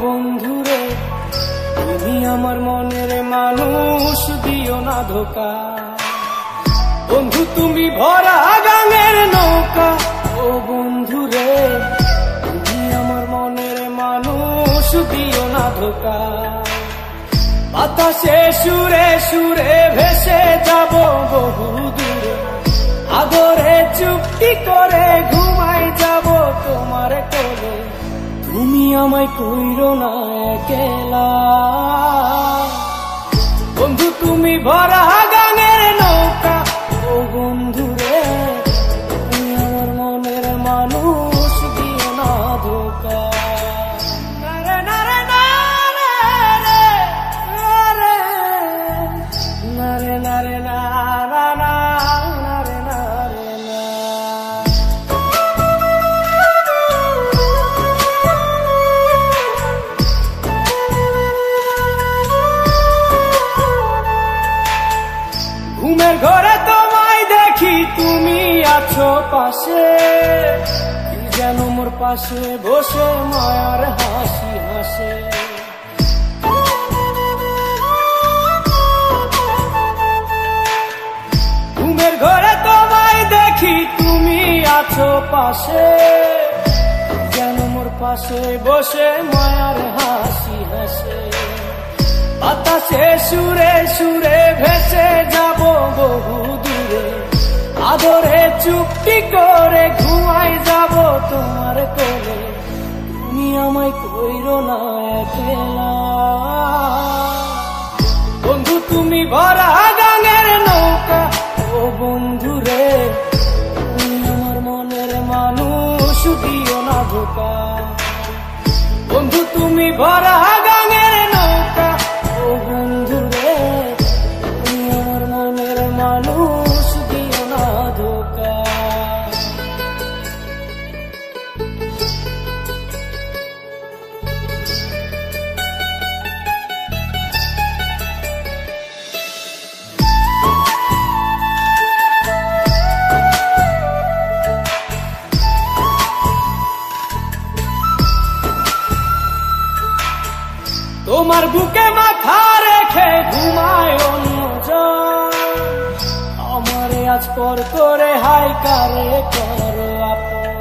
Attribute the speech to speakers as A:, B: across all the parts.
A: বন্ধুরে তুমি আমার মনের মানুষ, দিও না ধোকা। বন্ধু তুমি ভরা গাঙের নৌকা, ও বন্ধুরে তুমি আমার মনের মানুষ, দিও না ধোকা। বাতাসে সুরে সুরে ভেসে যাব বহু দূরে, আদরে চুক্তি করে ঘুমাই যাব তোমার কোলে। তুমি আমায় কইরো না একলা, বন্ধু তুমি ভরা গাঙের নৌকা, ও বন্ধুরে তুমি আমার মনের মানুষ, দিও না ধোকা। ঘুমের ঘরে তোমায় দেখি তুমি আছো পাশে, কি যেন মোর পাশে বসে মায়ার হাসি হাসে। ঘুমের ঘরে তোমায় দেখি তুমি আছো পাশে, কি যেন মোর পাশে বসে মায়ার হাসি হাসে। বাতাসে সুরে সুরে ভেসে যাব বহু দূরে, আদরে চুক্তি করে ঘুমাই যাব তোমার কোলে। তুমি আমায় কইরো না একলা, বন্ধু তুমি ভরা গাঙের নৌকা, ও বন্ধুরে তুমি আমার মনের মানুষ, দিও না ধোকা। বন্ধু তুমি ভরা গাঙের নৌকা, ও বন্ধুরে তুমি আমার মনের মানুষ, দিও না ধোকা। তোমার বুকে মাথা রেখে ঘুমায় অন্যজন, আমারে আজ পর করে হাই কারে করো আপন।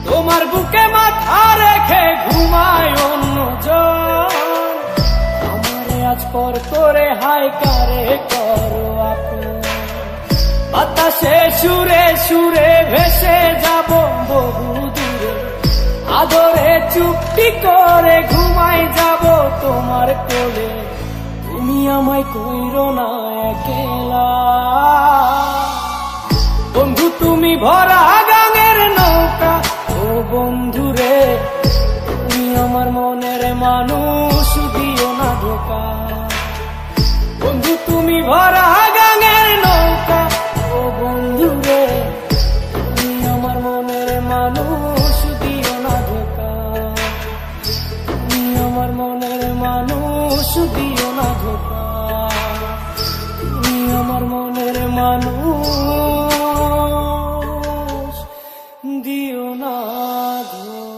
A: তোমার বুকে মাথা রেখে ঘুমায় অন্যজন, আমারে আজ পর করে হাই কারে করো আপন। বাতাসে সুরে সুরে ভেসে যাব বহু দূরে, আদরে চুক্তি করে ঘুমাই যাব তোমার কোলে। তুমি আমায় কইরো না একলা, বন্ধু তুমি ভরা গাঙের নৌকা, ও বন্ধুরে তুমি আমার মনের মানুষ, দিও না ধোকা। বন্ধু তুমি ভরা গাঙের নৌকা, ও বন্ধুরে তুমি আমার মনের মানুষ, দিও না ধোকা। তুমি আমার মনের মানুষ, দিও না ধোকা। তুমি আমার মনের মানুষ, দিও না ধোকা।